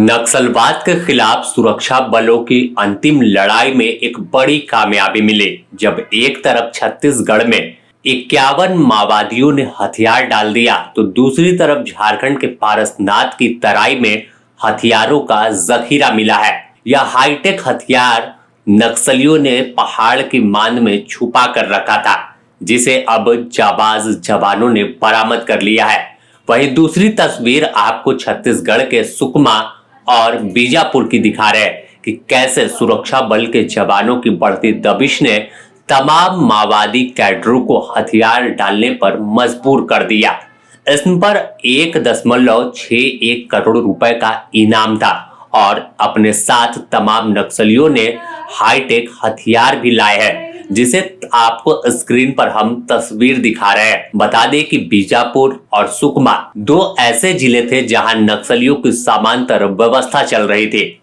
नक्सलवाद के खिलाफ सुरक्षा बलों की अंतिम लड़ाई में एक बड़ी कामयाबी मिली जब एक तरफ छत्तीसगढ़ में 51 माओवादियों ने हथियार डाल दिया तो दूसरी तरफ झारखंड के पारसनाथ की तराई में हथियारों का जखीरा मिला है। यह हाईटेक हथियार नक्सलियों ने पहाड़ की मांद में छुपा कर रखा था, जिसे अब जाबाज जवानों ने बरामद कर लिया है। वहीं दूसरी तस्वीर आपको छत्तीसगढ़ के सुकमा और बीजापुर की दिखा रहे हैं कि कैसे सुरक्षा बल के जवानों की बढ़ती दबिश ने तमाम माओवादी कैडरों को हथियार डालने पर मजबूर कर दिया। इस पर 1.61 करोड़ रुपए का इनाम था और अपने साथ तमाम नक्सलियों ने हाईटेक हथियार भी लाए हैं, जिसे आपको स्क्रीन पर हम तस्वीर दिखा रहे हैं। बता दें कि बीजापुर और सुकमा दो ऐसे जिले थे जहां नक्सलियों की समांतर व्यवस्था चल रही थी,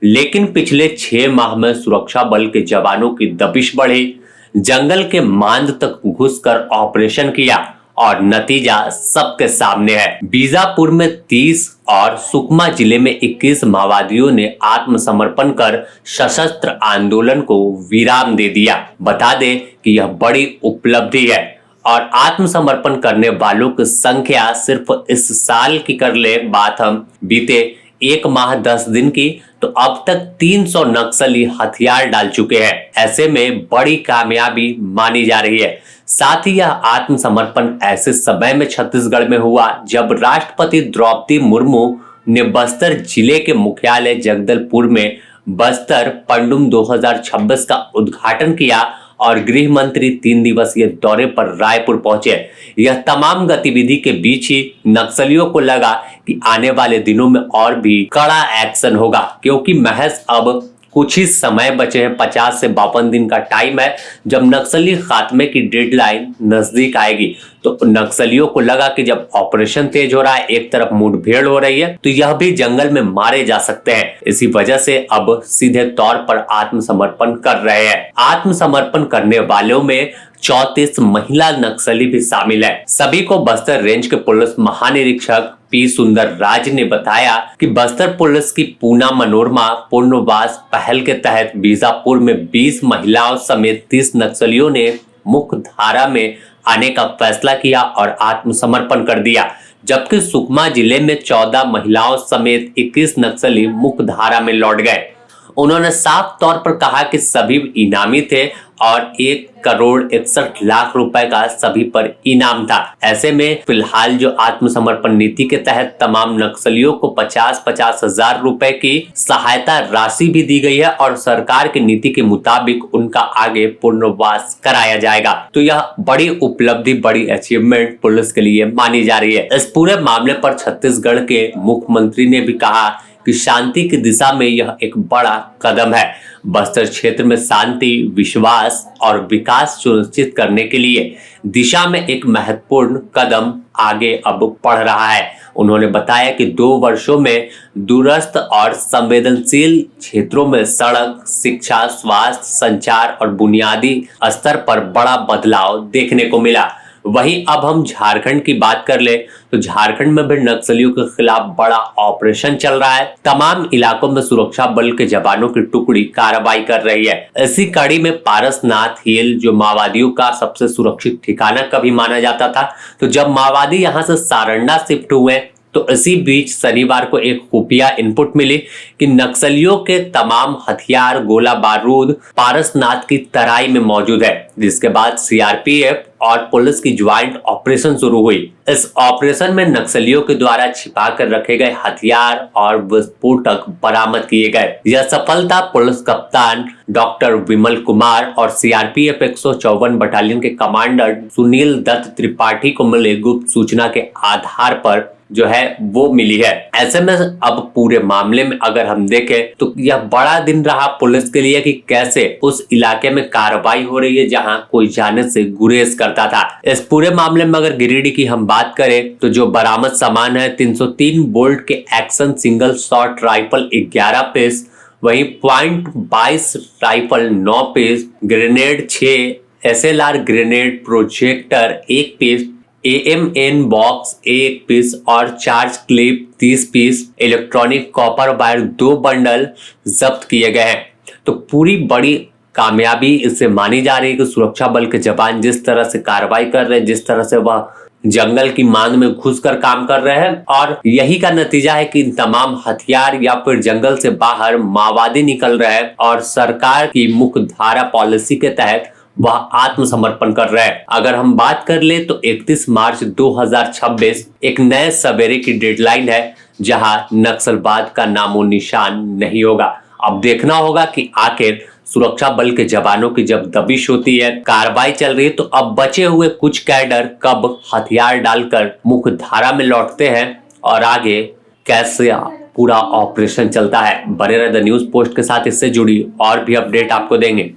लेकिन पिछले 6 माह में सुरक्षा बल के जवानों की दबिश बढ़ी, जंगल के मांद तक घुसकर ऑपरेशन किया और नतीजा सबके सामने है। बीजापुर में 30 और सुकमा जिले में 21 माओवादियों ने आत्मसमर्पण कर सशस्त्र आंदोलन को विराम दे दिया। बता दें कि यह बड़ी उपलब्धि है और आत्मसमर्पण करने वालों की संख्या सिर्फ इस साल की कर ले बात हम बीते 1 माह 10 दिन की, तो अब तक 300 नक्सली हथियार डाल चुके हैं। ऐसे में बड़ी कामयाबी मानी जा रही है। साथ ही यह आत्मसमर्पण ऐसे समय में छत्तीसगढ़ में हुआ जब राष्ट्रपति द्रौपदी मुर्मू ने बस्तर जिले के मुख्यालय जगदलपुर में बस्तर पंडुम 2026 का उद्घाटन किया और गृह मंत्री 3 दिवसीय दौरे पर रायपुर पहुंचे। यह तमाम गतिविधि के बीच ही नक्सलियों को लगा कि आने वाले दिनों में और भी कड़ा एक्शन होगा, क्योंकि महज अब कुछ ही समय बचे हैं। 50 से 52 दिन का टाइम है जब नक्सली खात्मे की डेडलाइन नजदीक आएगी। तो नक्सलियों को लगा कि जब ऑपरेशन तेज हो रहा है, एक तरफ मुठभेड़ हो रही है, तो यह भी जंगल में मारे जा सकते हैं। इसी वजह से अब सीधे तौर पर आत्मसमर्पण कर रहे हैं। आत्मसमर्पण करने वालों में 34 महिला नक्सली भी शामिल है। सभी को बस्तर रेंज के पुलिस महानिरीक्षक पी सुंदर राज ने बताया कि बस्तर पुलिस की पूना मनोरमा पुनर्वास पहल के तहत बीजापुर में 20 महिलाओं समेत 30 नक्सलियों ने मुख्य धारा में आने का फैसला किया और आत्मसमर्पण कर दिया, जबकि सुकमा जिले में 14 महिलाओं समेत 21 नक्सली मुख्य धारा में लौट गए। उन्होंने साफ तौर पर कहा कि सभी इनामी थे और 1,61,00,000 रुपए का सभी पर इनाम था। ऐसे में फिलहाल जो आत्मसमर्पण नीति के तहत तमाम नक्सलियों को 50-50 हजार रुपए की सहायता राशि भी दी गई है और सरकार की नीति के मुताबिक उनका आगे पुनर्वास कराया जाएगा। तो यह बड़ी उपलब्धि, बड़ी अचीवमेंट पुलिस के लिए मानी जा रही है। इस पूरे मामले पर छत्तीसगढ़ के मुख्यमंत्री ने भी कहा कि शांति की दिशा में यह एक बड़ा कदम है। बस्तर क्षेत्र में शांति, विश्वास और विकास सुनिश्चित करने के लिए दिशा में एक महत्वपूर्ण कदम आगे अब बढ़ रहा है। उन्होंने बताया कि 2 वर्षों में दूरस्थ और संवेदनशील क्षेत्रों में सड़क, शिक्षा, स्वास्थ्य, संचार और बुनियादी स्तर पर बड़ा बदलाव देखने को मिला। वहीं अब हम झारखंड की बात कर ले तो झारखंड में भी नक्सलियों के खिलाफ बड़ा ऑपरेशन चल रहा है। तमाम इलाकों में सुरक्षा बल के जवानों की टुकड़ी कार्रवाई कर रही है। इसी कड़ी में पारसनाथ हिल, जो माओवादियों का सबसे सुरक्षित ठिकाना कभी माना जाता था, तो जब माओवादी यहां से सारंडा शिफ्ट हुए तो इसी बीच शनिवार को एक खुफिया इनपुट मिली कि नक्सलियों के तमाम हथियार, गोला बारूद पारसनाथ की तराई में मौजूद है, जिसके बाद सीआरपीएफ और पुलिस की ज्वाइंट ऑपरेशन शुरू हुई। इस ऑपरेशन में नक्सलियों के द्वारा छिपा कर रखे गए हथियार और विस्फोटक बरामद किए गए। यह सफलता पुलिस कप्तान डॉक्टर विमल कुमार और सीआरपीएफ 154 बटालियन के कमांडर सुनील दत्त त्रिपाठी को मिले गुप्त सूचना के आधार पर जो है वो मिली है। ऐसे में अब पूरे मामले में अगर हम देखें तो यह बड़ा दिन रहा पुलिस के लिए कि कैसे उस इलाके में कार्रवाई हो रही है जहां कोई जाने से गुरेज करता था। इस पूरे मामले में अगर गिरिडीह की हम बात करें तो जो बरामद सामान है 303 बोल्ट के action single shot rifle 11 piece, वहीं .22 rifle 9 piece, grenade 6, SLR grenade projector 1 piece, AMN box 1 piece और charge clip 30 piece, electronic copper wire 2 bundle जब्त किए गए हैं। तो पूरी बड़ी कामयाबी इससे मानी जा रही है कि सुरक्षा बल के जवान जिस तरह से कार्रवाई कर रहे हैं, जिस तरह से वह जंगल की मांग में घुसकर काम कर रहे हैं, और यही का नतीजा है कि इन तमाम हथियार या फिर जंगल से बाहर माओवादी निकल रहे हैं और सरकार की मुख्य धारा पॉलिसी के तहत वह आत्मसमर्पण कर रहे हैं। अगर हम बात कर ले तो 31 मार्च 2026 एक नए सवेरे की डेडलाइन है जहां नक्सलवाद का नामो निशान नहीं होगा। अब देखना होगा कि आखिर सुरक्षा बल के जवानों की जब दबिश होती है, कार्रवाई चल रही है, तो अब बचे हुए कुछ कैडर कब हथियार डालकर मुख्य धारा में लौटते हैं और आगे कैसे पूरा ऑपरेशन चलता है। बने रहे द न्यूज पोस्ट के साथ, इससे जुड़ी और भी अपडेट आपको देंगे।